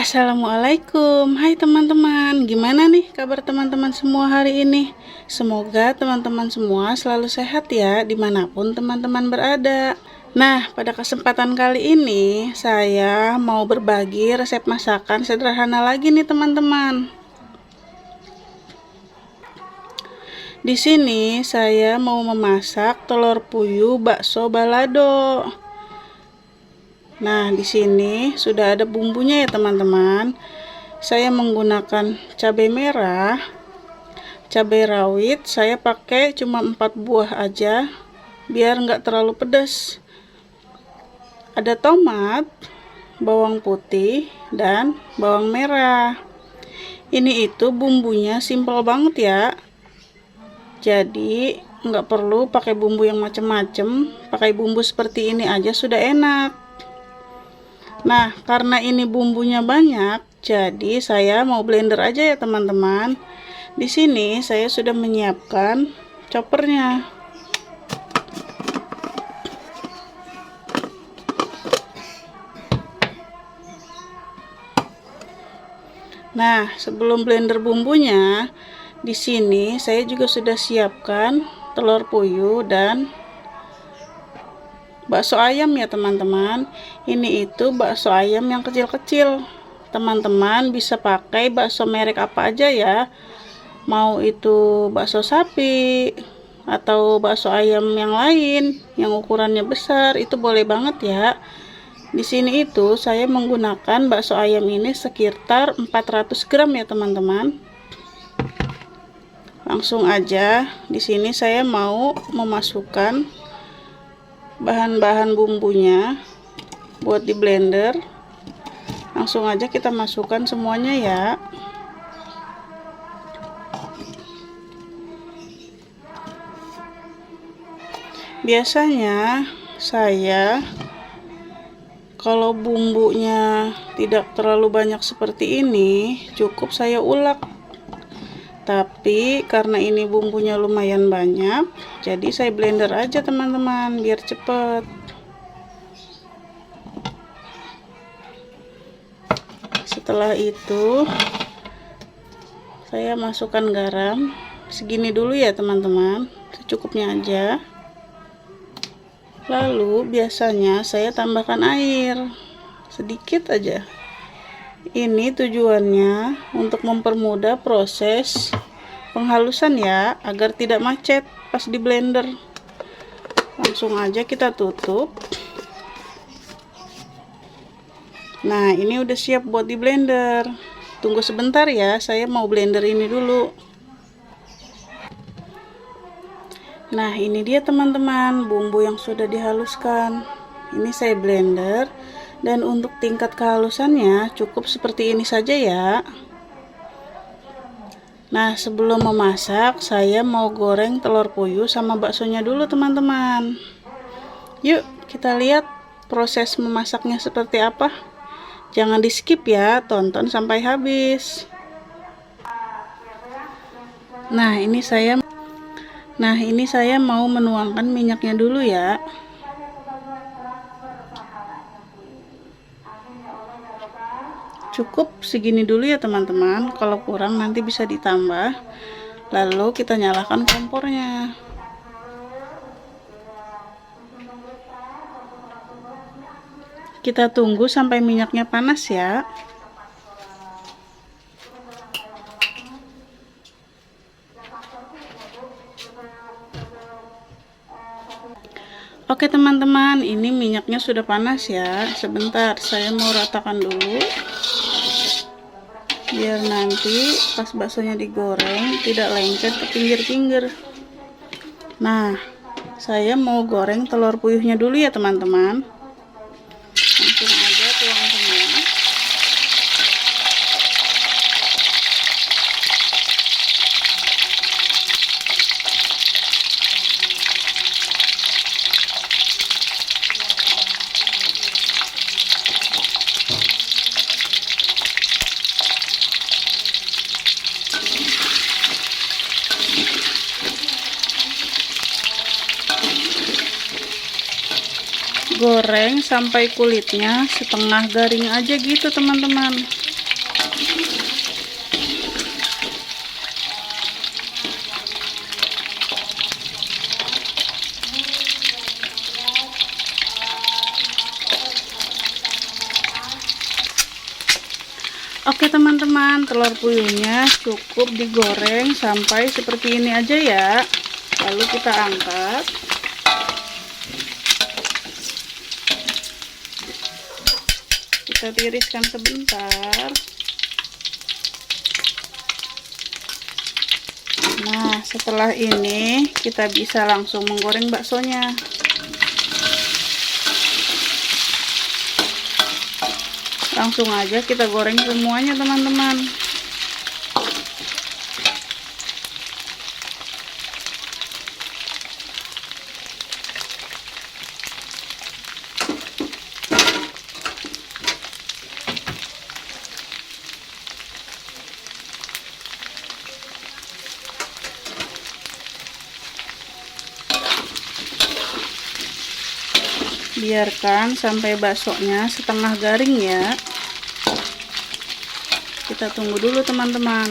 Assalamualaikum, hai teman-teman. Gimana nih kabar teman-teman semua hari ini? Semoga teman-teman semua selalu sehat ya, dimanapun teman-teman berada. Nah, pada kesempatan kali ini saya mau berbagi resep masakan sederhana lagi nih teman-teman. Di sini saya mau memasak telur puyuh bakso balado. Nah, di sini sudah ada bumbunya ya teman-teman. Saya menggunakan cabai merah, cabai rawit. Saya pakai cuma 4 buah aja, biar nggak terlalu pedas. Ada tomat, bawang putih, dan bawang merah. Ini itu bumbunya simpel banget ya. Jadi nggak perlu pakai bumbu yang macem-macem. Pakai bumbu seperti ini aja sudah enak. Nah, karena ini bumbunya banyak, jadi saya mau blender aja ya teman-teman. Di sini saya sudah menyiapkan choppernya. Nah, sebelum blender bumbunya, di sini saya juga sudah siapkan telur puyuh dan bakso ayam ya teman-teman. Ini itu bakso ayam yang kecil-kecil. Teman-teman bisa pakai bakso merek apa aja ya. Mau itu bakso sapi atau bakso ayam yang lain yang ukurannya besar, itu boleh banget ya. Di sini itu saya menggunakan bakso ayam ini sekitar 400 gram ya teman-teman. Langsung aja di sini saya mau memasukkan bahan-bahan bumbunya buat di blender. Langsung aja kita masukkan semuanya ya. Biasanya saya kalau bumbunya tidak terlalu banyak seperti ini, cukup saya ulek. Tapi karena ini bumbunya lumayan banyak, jadi saya blender aja teman-teman biar cepet. Setelah itu saya masukkan garam segini dulu ya teman-teman, secukupnya aja. Lalu biasanya saya tambahkan air sedikit aja. Ini tujuannya untuk mempermudah proses penghalusan ya, agar tidak macet pas di blender. Langsung aja kita tutup. Nah, ini udah siap buat di blender. Tunggu sebentar ya, saya mau blender ini dulu. Nah, ini dia teman-teman bumbu yang sudah dihaluskan. Ini saya blender. Dan untuk tingkat kehalusannya cukup seperti ini saja ya. Nah, sebelum memasak saya mau goreng telur puyuh sama baksonya dulu teman-teman. Yuk kita lihat proses memasaknya seperti apa. Jangan di skip ya, tonton sampai habis. Nah ini saya mau menuangkan minyaknya dulu ya. Cukup segini dulu ya teman-teman, kalau kurang nanti bisa ditambah. Lalu kita nyalakan kompornya. Kita tunggu sampai minyaknya panas ya. Oke teman-teman, ini minyaknya sudah panas ya. Sebentar, saya mau ratakan dulu biar nanti pas baksonya digoreng tidak lengket ke pinggir-pinggir. Nah, saya mau goreng telur puyuhnya dulu ya teman-teman. Langsung aja tuang semua. Goreng sampai kulitnya setengah garing aja gitu teman-teman. Oke teman-teman, telur puyuhnya cukup digoreng sampai seperti ini aja ya. Lalu kita angkat. Kita tiriskan sebentar. Nah, setelah ini kita bisa langsung menggoreng baksonya. Langsung aja kita goreng semuanya teman-teman. Biarkan sampai baksonya setengah garing ya. Kita tunggu dulu teman-teman.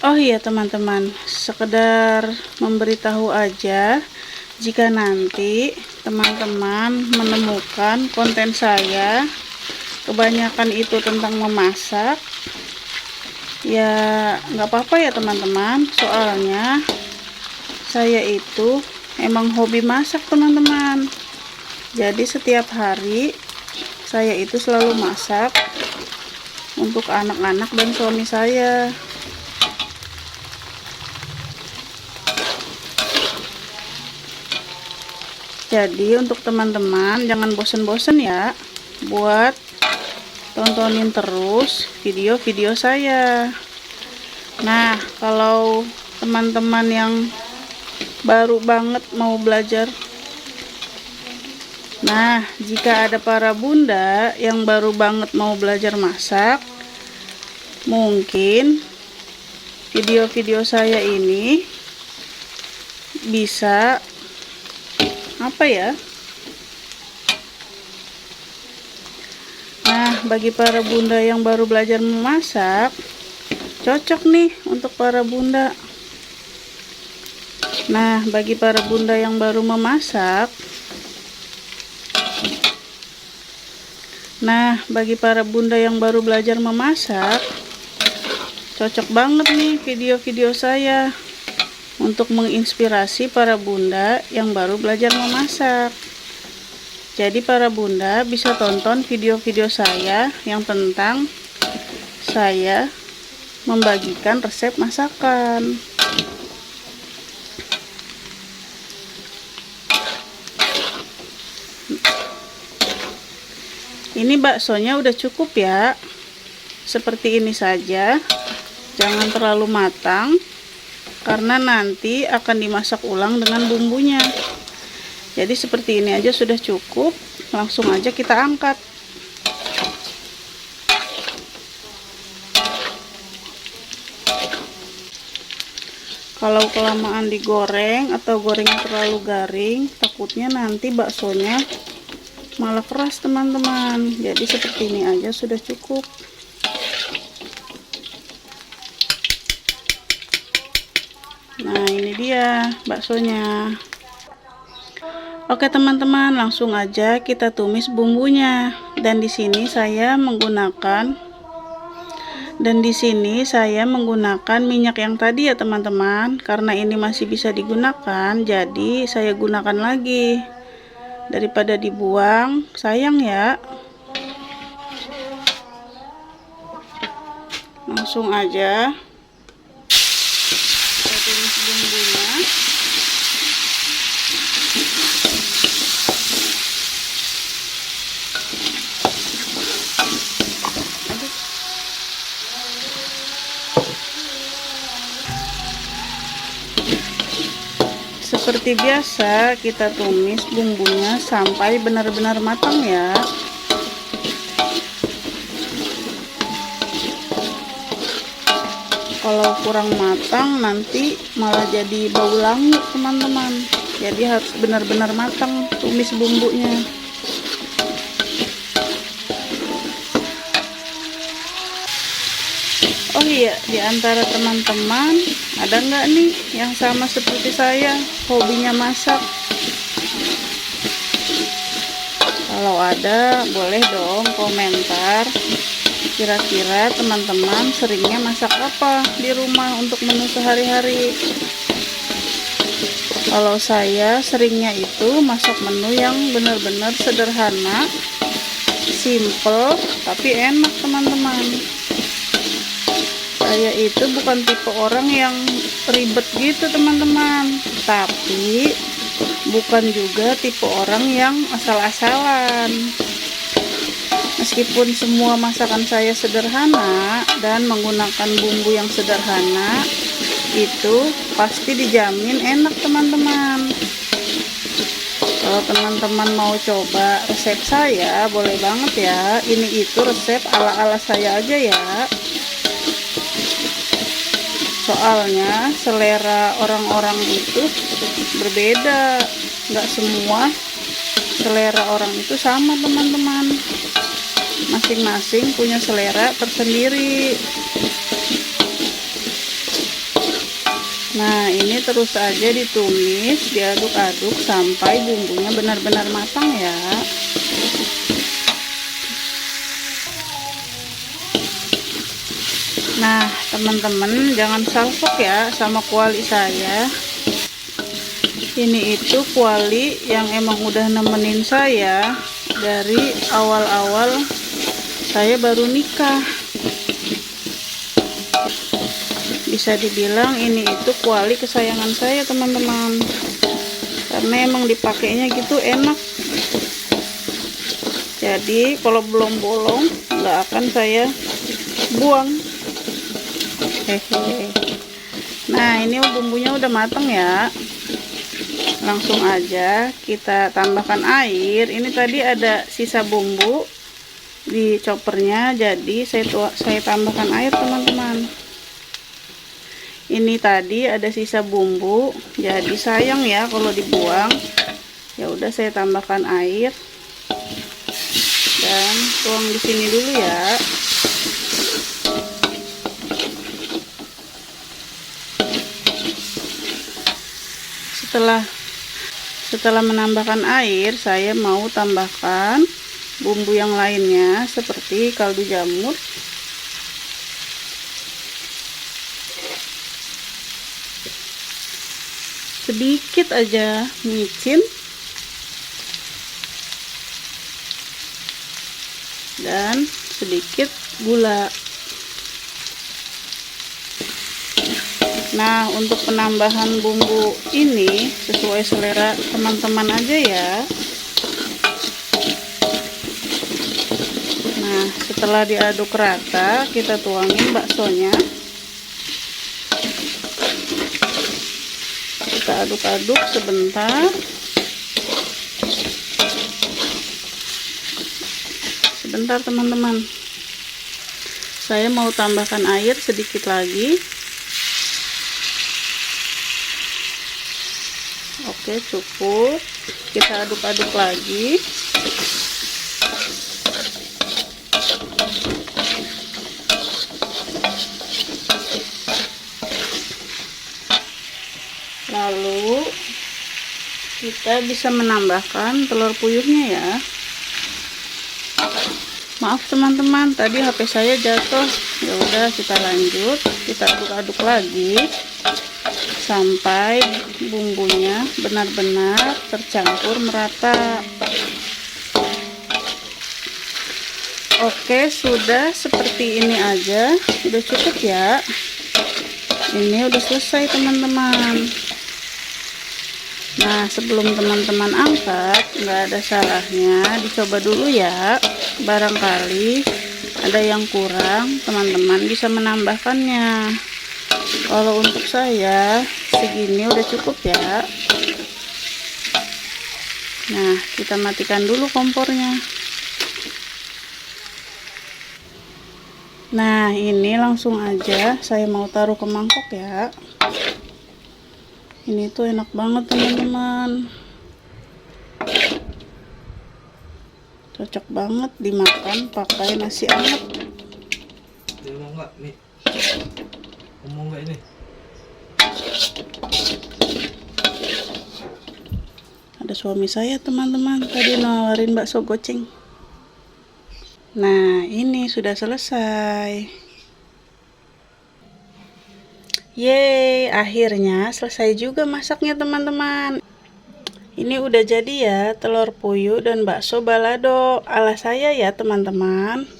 Oh iya teman-teman, sekedar memberitahu aja, jika nanti teman-teman menemukan konten saya kebanyakan itu tentang memasak, ya nggak apa-apa ya teman-teman. Soalnya saya itu emang hobi masak teman-teman. Jadi setiap hari saya itu selalu masak untuk anak-anak dan suami saya. Jadi untuk teman-teman jangan bosen-bosen ya buat tontonin terus video-video saya. Nah, kalau teman-teman yang baru banget mau belajar, nah jika ada para bunda yang baru banget mau belajar masak, mungkin video-video saya ini bisa apa ya, nah bagi para bunda yang baru belajar memasak, cocok nih untuk para bunda. Nah, bagi para bunda yang baru memasak, nah bagi para bunda yang baru belajar memasak, cocok banget nih video-video saya untuk menginspirasi para bunda yang baru belajar memasak. Jadi para bunda bisa tonton video-video saya yang tentang saya membagikan resep masakan. Ini baksonya udah cukup ya, seperti ini saja, jangan terlalu matang karena nanti akan dimasak ulang dengan bumbunya. Jadi seperti ini aja sudah cukup, langsung aja kita angkat. Kalau kelamaan digoreng atau gorengnya terlalu garing, takutnya nanti baksonya malah keras teman-teman. Jadi seperti ini aja sudah cukup. Nah, ini dia baksonya. Oke teman-teman, langsung aja kita tumis bumbunya. Dan di sini saya menggunakan minyak yang tadi ya teman-teman. Karena ini masih bisa digunakan, jadi saya gunakan lagi. Daripada dibuang, sayang ya. Langsung aja kita tumis bumbunya. Seperti biasa kita tumis bumbunya sampai benar-benar matang ya. Kalau kurang matang nanti malah jadi bau langu teman-teman. Jadi harus benar-benar matang tumis bumbunya. Oh iya, di antara teman-teman ada nggak nih yang sama seperti saya, hobinya masak? Kalau ada boleh dong komentar, kira-kira teman-teman seringnya masak apa di rumah untuk menu sehari-hari. Kalau saya seringnya itu masak menu yang benar-benar sederhana, simple, tapi enak teman-teman. Saya itu bukan tipe orang yang ribet gitu teman-teman, tapi bukan juga tipe orang yang asal-asalan. Meskipun semua masakan saya sederhana dan menggunakan bumbu yang sederhana, itu pasti dijamin enak teman-teman. Kalau teman-teman mau coba resep saya, boleh banget ya. Ini itu resep ala-ala saya aja ya. Soalnya selera orang-orang itu berbeda, nggak semua selera orang itu sama teman-teman. Masing-masing punya selera tersendiri. Nah, ini terus aja ditumis, diaduk-aduk sampai bumbunya benar-benar matang ya. Nah, teman-teman jangan salfok ya sama kuali saya. Ini itu kuali yang emang udah nemenin saya dari awal-awal saya baru nikah. Bisa dibilang ini itu kuali kesayangan saya teman-teman, karena emang dipakainya gitu enak. Jadi kalau belum bolong nggak akan saya buang. Hehehe. Nah, ini bumbunya udah matang ya. Langsung aja kita tambahkan air. Ini tadi ada sisa bumbu di choppernya, jadi saya tambahkan air teman-teman. Ini tadi ada sisa bumbu, jadi sayang ya kalau dibuang. Ya udah, saya tambahkan air dan tuang di sini dulu ya. Setelah menambahkan air, saya mau tambahkan bumbu yang lainnya seperti kaldu jamur, sedikit aja micin, dan sedikit gula. Nah, untuk penambahan bumbu ini sesuai selera teman-teman aja ya. Nah, setelah diaduk rata, kita tuangin baksonya. Kita aduk-aduk sebentar. Sebentar teman-teman. Saya mau tambahkan air sedikit lagi. Oke, cukup. Kita aduk-aduk lagi. Lalu kita bisa menambahkan telur puyuhnya ya. Maaf teman-teman, tadi HP saya jatuh. Ya udah, kita lanjut. Kita aduk-aduk lagi sampai bumbunya benar-benar tercampur merata. Oke, sudah seperti ini aja, udah cukup ya. Ini udah selesai teman-teman. Nah, sebelum teman-teman angkat, nggak ada salahnya dicoba dulu ya. Barangkali ada yang kurang, teman-teman bisa menambahkannya. Kalau untuk saya segini udah cukup ya. Nah, kita matikan dulu kompornya. Nah, ini langsung aja saya mau taruh ke mangkok ya. Ini tuh enak banget teman-teman. Cocok banget dimakan pakai nasi anget. Mau nggak nih? Mau nggak ini? Ada ada suami saya teman-teman, tadi nawarin bakso goceng. Nah, ini sudah selesai. Yeay, akhirnya selesai juga masaknya teman-teman. Ini udah jadi ya, telur puyuh dan bakso balado ala saya ya teman-teman.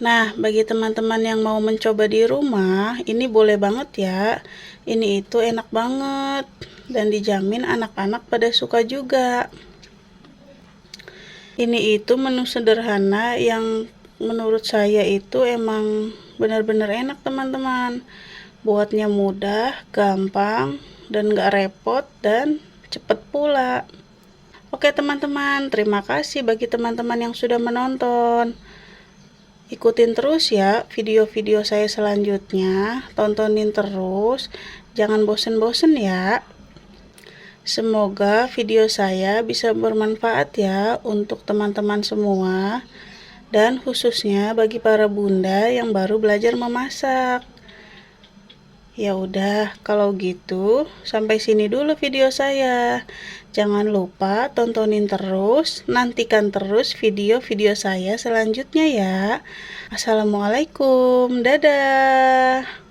Nah, bagi teman-teman yang mau mencoba di rumah, ini boleh banget ya. Ini itu enak banget dan dijamin anak-anak pada suka juga. Ini itu menu sederhana yang menurut saya itu emang benar-benar enak teman-teman. Buatnya mudah, gampang, dan gak repot, dan cepet pula. Oke teman-teman, terima kasih bagi teman-teman yang sudah menonton. Ikutin terus ya video-video saya selanjutnya, tontonin terus, jangan bosen-bosen ya. Semoga video saya bisa bermanfaat ya untuk teman-teman semua, dan khususnya bagi para bunda yang baru belajar memasak. Ya udah, kalau gitu sampai sini dulu video saya. Jangan lupa tontonin terus, nantikan terus video-video saya selanjutnya ya. Assalamualaikum, dadah.